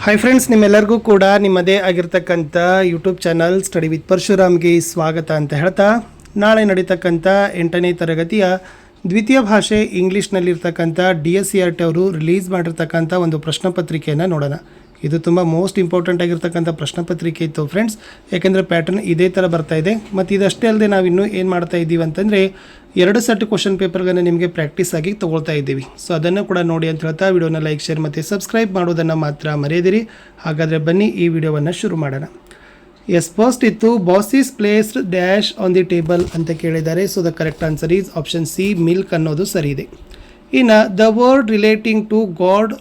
Hi friends, ನಿಮ್ಮೆಲ್ಲರಿಗೂ ಕೂಡ ನಿಮ್ಮದೇ ಆಗಿರ್ತಕ್ಕಂಥ ಯೂಟ್ಯೂಬ್ ಚಾನಲ್ ಸ್ಟಡಿ ವಿತ್ ಪರಶುರಾಮ್ಗೆ ಸ್ವಾಗತ ಅಂತ ಹೇಳ್ತಾ, ನಾಳೆ ನಡೀತಕ್ಕಂಥ 8ನೇ ತರಗತಿಯ ದ್ವಿತೀಯ ಭಾಷೆ ಇಂಗ್ಲೀಷ್ನಲ್ಲಿರ್ತಕ್ಕಂಥ DSCRT ಅವರು ರಿಲೀಸ್ ಮಾಡಿರ್ತಕ್ಕಂಥ ಒಂದು ಪ್ರಶ್ನೆ ಪತ್ರಿಕೆಯನ್ನು ನೋಡೋಣ. ಇದು ತುಂಬ ಮೋಸ್ಟ್ ಇಂಪಾರ್ಟೆಂಟ್ ಆಗಿರ್ತಕ್ಕಂಥ ಪ್ರಶ್ನೆ ಪತ್ರಿಕೆ ಇತ್ತು ಫ್ರೆಂಡ್ಸ್, ಯಾಕೆಂದರೆ ಪ್ಯಾಟರ್ನ್ ಇದೇ ಥರ ಬರ್ತಾ ಇದೆ. ಮತ್ತು ಇದಷ್ಟೇ ಅಲ್ಲದೆ ನಾವು ಇನ್ನೂ ಏನು ಮಾಡ್ತಾ ಇದ್ದೀವಿ ಅಂತಂದರೆ 2 ಸೆಟ್ ಕ್ವಶನ್ ಪೇಪರ್ಗಳನ್ನು ನಿಮಗೆ ಪ್ರಾಕ್ಟೀಸ್ ಆಗಿ ತೊಗೊಳ್ತಾ ಇದ್ದೀವಿ. ಸೊ ಅದನ್ನು ಕೂಡ ನೋಡಿ ಅಂತ ಹೇಳ್ತಾ ವಿಡಿಯೋನ ಲೈಕ್, ಶೇರ್ ಮತ್ತು ಸಬ್ಸ್ಕ್ರೈಬ್ ಮಾಡೋದನ್ನು ಮಾತ್ರ ಮರೆಯದಿರಿ. ಹಾಗಾದರೆ ಬನ್ನಿ ಈ ವಿಡಿಯೋವನ್ನು ಶುರು ಮಾಡೋಣ. ಫಸ್ಟ್ ಇತ್ತು vase is placed dash on the table ಅಂತ ಕೇಳಿದ್ದಾರೆ. So the correct answer is option C, milk ಅನ್ನೋದು ಸರಿ ಇದೆ. ಇನ್ನು the word relating to god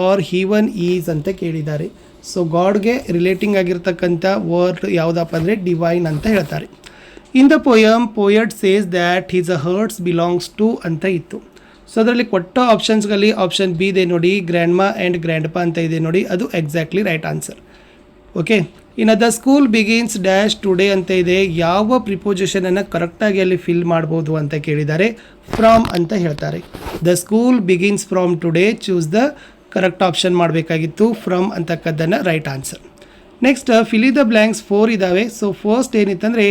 or heaven is ಅಂತ ಕೇಳಿದ್ದಾರೆ. ಸೊ ಗಾಡ್ಗೆ ರಿಲೇಟಿಂಗ್ ಆಗಿರ್ತಕ್ಕಂಥ ವರ್ಡ್ ಯಾವುದಪ್ಪ ಅಂದರೆ ಡಿವೈನ್ ಅಂತ ಹೇಳ್ತಾರೆ. In the poet says that his hearts belongs to ಅಂತ ಇತ್ತು. ಸೊ ಅದರಲ್ಲಿ ಕೊಟ್ಟ ಆಪ್ಷನ್ಸ್ಗಳಲ್ಲಿ ಆಪ್ಷನ್ ಬಿ ಇದೆ ನೋಡಿ, ಗ್ರ್ಯಾಂಡ್ಮಾ ಆ್ಯಂಡ್ ಗ್ರ್ಯಾಂಡ್ಪಾ ಅಂತ ಇದೆ ನೋಡಿ, ಅದು ಎಕ್ಸಾಕ್ಟ್ಲಿ ರೈಟ್ ಆನ್ಸರ್. ಓಕೆ, ಇನ್ನು the school begins dash today ಅಂತ ಇದೆ. ಯಾವ ಪ್ರಿಪೋಸಿಷನನ್ನು ಕರೆಕ್ಟಾಗಿ ಅಲ್ಲಿ ಫಿಲ್ ಮಾಡ್ಬೋದು ಅಂತ ಕೇಳಿದ್ದಾರೆ. ಫ್ರಾಮ್ ಅಂತ ಹೇಳ್ತಾರೆ. The school begins from today, choose the correct option ಮಾಡಬೇಕಾಗಿತ್ತು. ಫ್ರಮ್ ಅಂತಕ್ಕದ್ದನ್ನು right answer. Next fill in the blanks 4 ಇದ್ದಾವೆ. ಸೊ ಫಸ್ಟ್ ಏನಿತ್ತಂದರೆ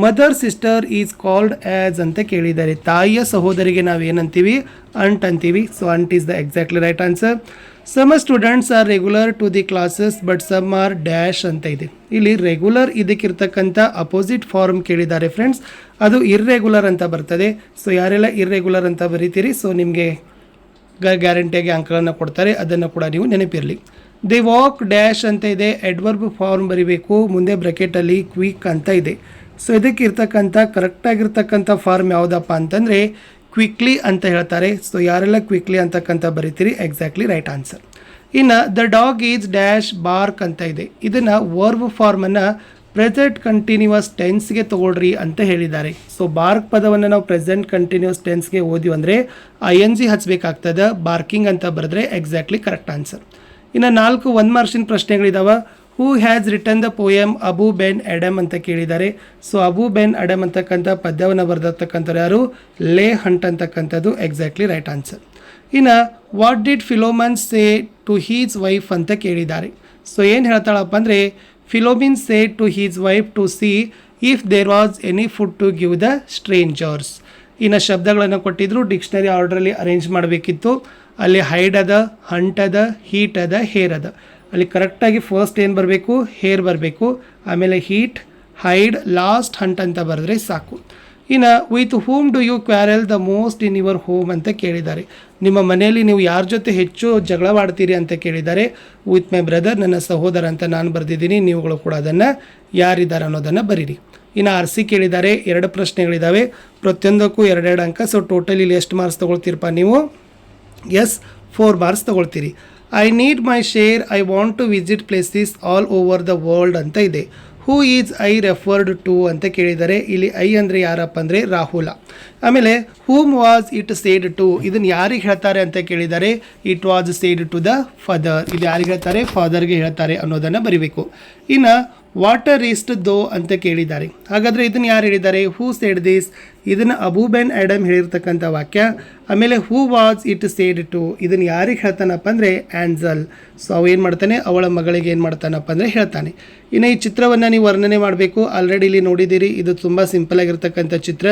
mother sister is called as ಅಂತ ಕೇಳಿದ್ದಾರೆ. ತಾಯಿಯ ಸಹೋದರಿಗೆ ನಾವು ಏನಂತೀವಿ? ಅಂಟ್ ಅಂತೀವಿ. So aunt is the exactly right answer. Some students are regular to the classes but some are dash ಅಂತ ಇದೆ. ಇಲ್ಲಿ ರೆಗ್ಯುಲರ್ ಇದಕ್ಕಿರ್ತಕ್ಕಂಥ ಅಪೋಸಿಟ್ ಫಾರ್ಮ್ ಕೇಳಿದ್ದಾರೆ ಫ್ರೆಂಡ್ಸ್, ಅದು ಇರ್ರೆಗ್ಯುಲರ್ ಅಂತ ಬರ್ತದೆ. ಸೊ ಯಾರೆಲ್ಲ ಇರ್ರೆಗ್ಯುಲರ್ ಅಂತ ಬರೀತೀರಿ, ಸೊ ನಿಮಗೆ ಗ್ಯಾರಂಟಿಯಾಗಿ ಅಂಕಗಳನ್ನು ಕೊಡ್ತಾರೆ, ಅದನ್ನು ಕೂಡ ನೀವು ನೆನಪಿರಲಿ. ದೇ ವಾಕ್ ಡ್ಯಾಶ್ ಅಂತ ಇದೆ. ಎಡ್ವರ್ಬ್ ಫಾರ್ಮ್ ಬರೀಬೇಕು, ಮುಂದೆ ಬ್ರಕೆಟಲ್ಲಿ ಕ್ವಿಕ್ ಅಂತ ಇದೆ. ಸೊ ಇದಕ್ಕೆ ಇರ್ತಕ್ಕಂಥ ಕರೆಕ್ಟಾಗಿರ್ತಕ್ಕಂಥ ಫಾರ್ಮ್ ಯಾವುದಪ್ಪ ಅಂತಂದರೆ ಕ್ವಿಕ್ಲಿ ಅಂತ ಹೇಳ್ತಾರೆ. ಸೊ ಯಾರೆಲ್ಲ ಕ್ವಿಕ್ಲಿ ಅಂತಕ್ಕಂಥ ಬರೀತೀರಿ, ಎಕ್ಸಾಕ್ಟ್ಲಿ ರೈಟ್ ಆನ್ಸರ್. ಇನ್ನು the dog is dash bark ಅಂತ ಇದೆ. ಇದನ್ನು ವರ್ಬ್ ಫಾರ್ಮನ್ನು ಪ್ರೆಸೆಂಟ್ ಕಂಟಿನ್ಯೂಸ್ ಟೆನ್ಸ್ಗೆ ತೊಗೊಳ್ರಿ ಅಂತ ಹೇಳಿದ್ದಾರೆ. ಸೊ ಬಾರ್ಕ್ ಪದವನ್ನು ನಾವು ಪ್ರೆಸೆಂಟ್ ಕಂಟಿನ್ಯೂಸ್ ಟೆನ್ಸ್ಗೆ ಓದಿವಿ ಅಂದರೆ ING ಹಚ್ಚಬೇಕಾಗ್ತದೆ. ಬಾರ್ಕಿಂಗ್ ಅಂತ ಬರೆದ್ರೆ ಎಕ್ಸಾಕ್ಟ್ಲಿ ಕರೆಕ್ಟ್ ಆನ್ಸರ್. ಇನ್ನು 4 1 ಮಾರ್ಕ್ಸಿನ ಪ್ರಶ್ನೆಗಳಿದ್ದಾವೆ. Who has written the poem Abou Ben Adhem ಅಂತ ಕೇಳಿದ್ದಾರೆ. ಸೊ ಅಬು ಬೆನ್ ಅಡಮ್ ಅಂತಕ್ಕಂಥ ಪದ್ಯವನ್ನು ಬರೆದಿರ್ತಕ್ಕಂಥವ್ರು ಯಾರು? ಲೇ ಹಂಟ್ ಅಂತಕ್ಕಂಥದ್ದು ಎಕ್ಸಾಕ್ಟ್ಲಿ ರೈಟ್ ಆನ್ಸರ್. ಇನ್ನು what did Philemon say to his wife ಅಂತ ಕೇಳಿದ್ದಾರೆ. ಸೊ ಏನು ಹೇಳ್ತಾಳಪ್ಪ ಅಂದರೆ Philemon said to his wife to see if there was any food to give the strangers. ಇನ್ನು ಶಬ್ದಗಳನ್ನು ಕೊಟ್ಟಿದ್ರು, ಡಿಕ್ಷನರಿ ಆರ್ಡ್ರಲ್ಲಿ ಅರೇಂಜ್ ಮಾಡಬೇಕಿತ್ತು. ಅಲ್ಲಿ ಹೈಡ್ ಅದ, ಹಂಟ್ ಅದ, ಹೀಟ್ ಅದ, ಹೇರ್ ಅದ. ಅಲ್ಲಿ ಕರೆಕ್ಟಾಗಿ ಫಸ್ಟ್ ಏನು ಬರಬೇಕು? ಹೇರ್ ಬರಬೇಕು. ಆಮೇಲೆ ಹೀಟ್, ಹೈಡ್, ಲಾಸ್ಟ್ ಹಂಟ್ ಅಂತ ಬರೆದ್ರೆ ಸಾಕು. ಇನ್ನು with whom do you quarrel the most in your home ಅಂತ ಕೇಳಿದ್ದಾರೆ. ನಿಮ್ಮ ಮನೆಯಲ್ಲಿ ನೀವು ಯಾರ ಜೊತೆ ಹೆಚ್ಚು ಜಗಳವಾಡ್ತೀರಿ ಅಂತ ಕೇಳಿದ್ದಾರೆ. ವಿತ್ ಮೈ ಬ್ರದರ್, ನನ್ನ ಸಹೋದರ ಅಂತ ನಾನು ಬರೆದಿದ್ದೀನಿ. ನೀವುಗಳು ಕೂಡ ಅದನ್ನು ಯಾರಿದ್ದಾರೆ ಅನ್ನೋದನ್ನು ಬರೀರಿ. ಇನ್ನು RC ಕೇಳಿದ್ದಾರೆ. 2 ಪ್ರಶ್ನೆಗಳಿದ್ದಾವೆ, ಪ್ರತಿಯೊಂದಕ್ಕೂ 2 ಅಂಕ. ಸೊ ಟೋಟಲ್ ಇಲ್ಲಿ ಎಷ್ಟು ಮಾರ್ಕ್ಸ್ ತೊಗೊಳ್ತೀರಪ್ಪ ನೀವು? 4 ಮಾರ್ಕ್ಸ್ ತೊಗೊಳ್ತೀರಿ. I need my share, I want to visit places all over the world ಅಂತ ಇದೆ. Who is I referred to ಅಂತ ಕೇಳಿದ್ದಾರೆ. ಇಲ್ಲಿ ಐ ಅಂದರೆ ಯಾರಪ್ಪ ಅಂದರೆ ರಾಹುಲ. ಆಮೇಲೆ whom was it said to, ಇದನ್ನು ಯಾರಿಗೆ ಹೇಳ್ತಾರೆ ಅಂತ ಕೇಳಿದ್ದಾರೆ. It was said to the father. ಇಲ್ಲಿ ಯಾರಿಗೆ ಹೇಳ್ತಾರೆ? ಫಾದರ್ಗೆ ಹೇಳ್ತಾರೆ ಅನ್ನೋದನ್ನು ಬರೀಬೇಕು. ಇನ್ನು ವಾಟರ್ ಈಸ್ಟ್ ದೋ ಅಂತ ಕೇಳಿದ್ದಾರೆ. ಹಾಗಾದರೆ ಇದನ್ನು ಯಾರು ಹೇಳಿದ್ದಾರೆ? ಹೂ ಸೇಡ್ ದಿಸ್, ಇದನ್ನು ಅಬು ಬೆನ್ ಅಡಮ್ ಹೇಳಿರ್ತಕ್ಕಂಥ ವಾಕ್ಯ. ಆಮೇಲೆ who was it said to, ಇದನ್ನು ಯಾರಿಗೆ ಹೇಳ್ತಾನಪ್ಪ ಅಂದರೆ ಆ್ಯನ್ಸಲ್. ಸೊ ಅವು ಏನು ಮಾಡ್ತಾನೆ? ಅವಳ ಮಗಳಿಗೆ ಏನು ಮಾಡ್ತಾನಪ್ಪ ಅಂದರೆ ಹೇಳ್ತಾನೆ. ಇನ್ನು ಈ ಚಿತ್ರವನ್ನು ನೀವು ವರ್ಣನೆ ಮಾಡಬೇಕು. ಆಲ್ರೆಡಿ ಇಲ್ಲಿ ನೋಡಿದ್ದೀರಿ, ಇದು ತುಂಬ ಸಿಂಪಲ್ ಆಗಿರ್ತಕ್ಕಂಥ ಚಿತ್ರ.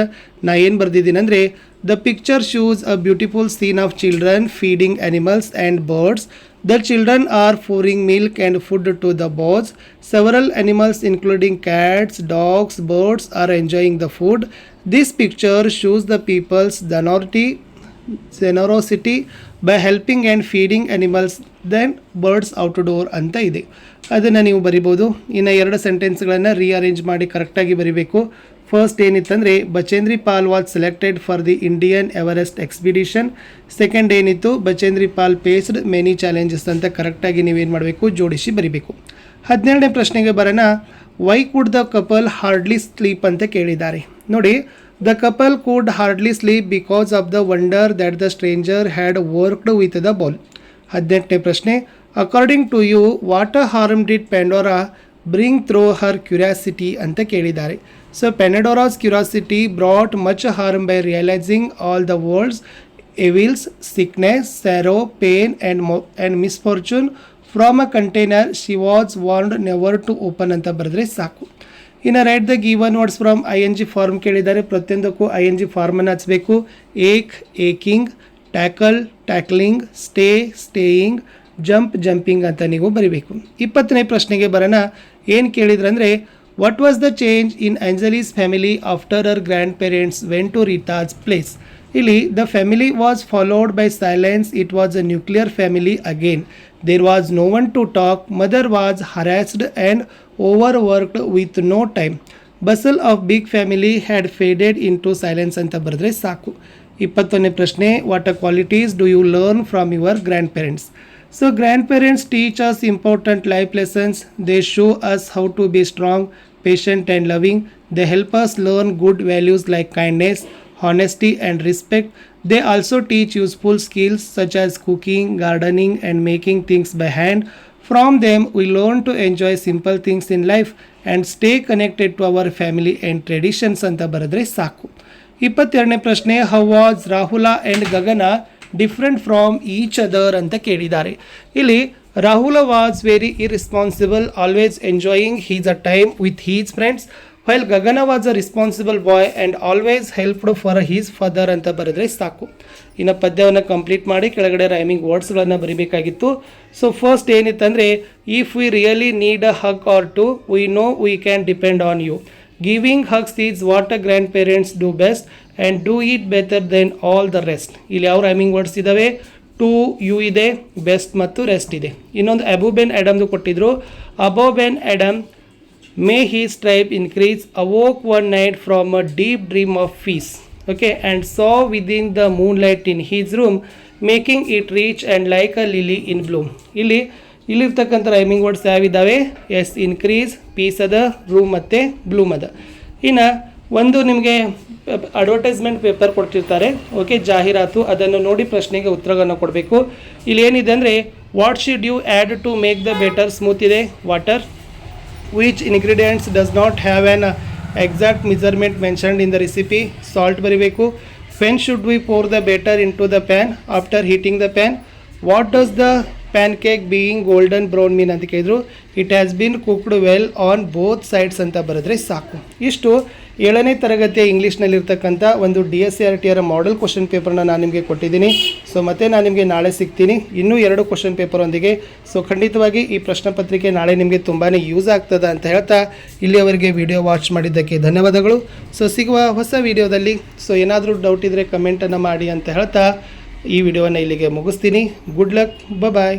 ನಾ ಏನು ಬರ್ದಿದ್ದೀನಿ ಅಂದರೆ the picture shows a beautiful scene of children feeding animals and birds. The children are pouring milk and food to the bowls. Several animals including cats, dogs, birds are enjoying the food. This picture shows the people's generosity by helping and feeding animals then birds outdoor ಅಂತ ಇದೆ. ಅದನ್ನು ನೀವು ಬರಿಬೋದು. ಇನ್ನು 2 ಸೆಂಟೆನ್ಸ್ಗಳನ್ನು rearrange ಮಾಡಿ ಕರೆಕ್ಟಾಗಿ ಬರಿಬೇಕು. First ಏನಿತ್ತಂದರೆ Bachendri Pal was selected for the Indian Everest expedition. Second ಏನಿತ್ತು? Bachendri Pal faced many challenges ಅಂತ ಕರೆಕ್ಟಾಗಿ ನೀವೇನು ಮಾಡಬೇಕು? ಜೋಡಿಸಿ ಬರಿಬೇಕು. 12ನೇ ಪ್ರಶ್ನೆಗೆ ಬರೋಣ. Why could the couple hardly sleep ಅಂತ ಕೇಳಿದ್ದಾರೆ. ನೋಡಿ, the couple could hardly sleep because of the wonder that the stranger had worked with the ball. 18ನೇ ಪ್ರಶ್ನೆ. According to you what harm did Pandora bring through her curiosity ಅಂತ ಕೇಳಿದ್ದಾರೆ. So Pandora's curiosity brought much harm by realizing all the world's evils, sickness, sorrow, pain and misfortune from a container she was warned never to open ಅಂತ ಬರೆದ್ರೆ ಸಾಕು. ಇನ್ನು write the given words from I N G form ಕೇಳಿದ್ದಾರೆ. ಪ್ರತಿಯೊಂದಕ್ಕೂ I N G ಫಾರ್ಮನ್ನು ಹಚ್ಚಬೇಕು. Ache aching, tackle tackling, stay staying, jump jumping ಅಂತ ನೀವು ಬರೀಬೇಕು. 20ನೇ ಪ್ರಶ್ನೆಗೆ ಬರೋಣ. ಏನು ಕೇಳಿದ್ರಂದರೆ what was the change in Anjali's family after her grand parents went to Rita's place. ಇಲ್ಲಿ the family was followed by silence. It was a nuclear family again. There was no one to talk. Mother was harassed and overworked with no time. Bustle of big family had faded into silence ಅಂತ ಬರೆದ್ರೆ ಸಾಕು. 21ನೇ ಪ್ರಶ್ನೆ what a qualities do you learn from your ಗ್ರ್ಯಾಂಡ್ ಪೇರೆಂಟ್ಸ್. So grandparents teach us important life lessons. They show us how to be strong, patient and loving. They help us learn good values like kindness, honesty and respect. They also teach useful skills such as cooking, gardening and making things by hand. From them we learn to enjoy simple things in life and stay connected to our family and traditions ಅಂತ ಬರೆದ್ರೆ ಸಾಕು. 22ನೇ ಪ್ರಶ್ನೆ how was Rahul and Gagan different from each other ಅಂತ ಕೇಳಿದ್ದಾರೆ. ಇಲ್ಲಿ Rahul was very irresponsible, always enjoying his a time with his friends, while Gagan was a responsible boy and always helped for his father ಅಂತ ಬರೆದ್ರೆ ಸಾಕು. ಇನ್ನು ಪದ್ಯವನ್ನು ಕಂಪ್ಲೀಟ್ ಮಾಡಿ ಕೆಳಗಡೆ ರೈಮಿಂಗ್ ವರ್ಡ್ಸ್ಗಳನ್ನು ಬರೀಬೇಕಾಗಿತ್ತು. ಸೊ ಫಸ್ಟ್ ಏನಿತ್ತಂದರೆ if we really need a hug or to we know we can depend on you. Giving hugs is what a grand parents do best and do it better then all the rest. ಇಲ್ಲಿ ಯಾವ rhyming words ಇದ್ದಾವೆ? To, you ಇದೆ, best ಮತ್ತು rest ಇದೆ. ಇನ್ನೊಂದು Abou Ben ಆಡಮ್ದು ಕೊಟ್ಟಿದ್ರು. Abou Ben Adhem may his tribe increase awoke one night from a deep dream of peace. Okay and saw within the moonlight in his room making it rich and like a lily in bloom. ಇಲ್ಲಿರ್ತಕ್ಕಂಥ rhyming words ಯಾವಿದ್ದಾವೆ? S, increase, piece ಅದ, room ಮತ್ತು Bloom ಅದ. ಇನ್ನು ಒಂದು ನಿಮಗೆ advertisement paper ಕೊಡ್ತಿರ್ತಾರೆ, okay, ಜಾಹೀರಾತು, ಅದನ್ನು ನೋಡಿ ಪ್ರಶ್ನೆಗೆ ಉತ್ತರವನ್ನು ಕೊಡಬೇಕು. ಇಲ್ಲಿ ಏನಿದೆ ಅಂದರೆ what should you add to make the batter smooth ಇದೆ, water. Which ingredients does not have an exact measurement mentioned in the recipe, salt ಬರೀಬೇಕು. When should we pour the batter into the pan after heating the pan. What does the pancake being golden brown mean ಅಂತ ಕೇಳಿದ್ರು. It has been cooked well on both sides ಅಂತ ಬರೆದ್ರೆ ಸಾಕು. ಇಷ್ಟು 7ನೇ ತರಗತಿಯ ಇಂಗ್ಲೀಷ್ನಲ್ಲಿರ್ತಕ್ಕಂಥ ಒಂದು DSCRTರ model question ಪೇಪರ್ನ ನಾನು ನಿಮಗೆ ಕೊಟ್ಟಿದ್ದೀನಿ. ಸೊ ಮತ್ತೆ ನಾನು ನಿಮಗೆ ನಾಳೆ ಸಿಗ್ತೀನಿ ಇನ್ನೂ 2 ಕ್ವಶನ್ ಪೇಪರೊಂದಿಗೆ. ಸೊ ಖಂಡಿತವಾಗಿ ಈ ಪ್ರಶ್ನೆ ಪತ್ರಿಕೆ ನಾಳೆ ನಿಮಗೆ ತುಂಬಾ ಯೂಸ್ ಆಗ್ತದೆ ಅಂತ ಹೇಳ್ತಾ ಇಲ್ಲಿಯವರೆಗೆ ವಿಡಿಯೋ ವಾಚ್ ಮಾಡಿದ್ದಕ್ಕೆ ಧನ್ಯವಾದಗಳು. ಸೊ ಸಿಗುವ ಹೊಸ ವಿಡಿಯೋದಲ್ಲಿ. ಸೊ ಏನಾದರೂ ಡೌಟ್ ಇದ್ದರೆ ಕಮೆಂಟನ್ನು ಮಾಡಿ ಅಂತ ಹೇಳ್ತಾ ಈ ವಿಡಿಯೋನ ಇಲ್ಲಿಗೆ ಮುಗಿಸ್ತೀನಿ. ಗುಡ್ ಲಕ್, ಬಾಯ್.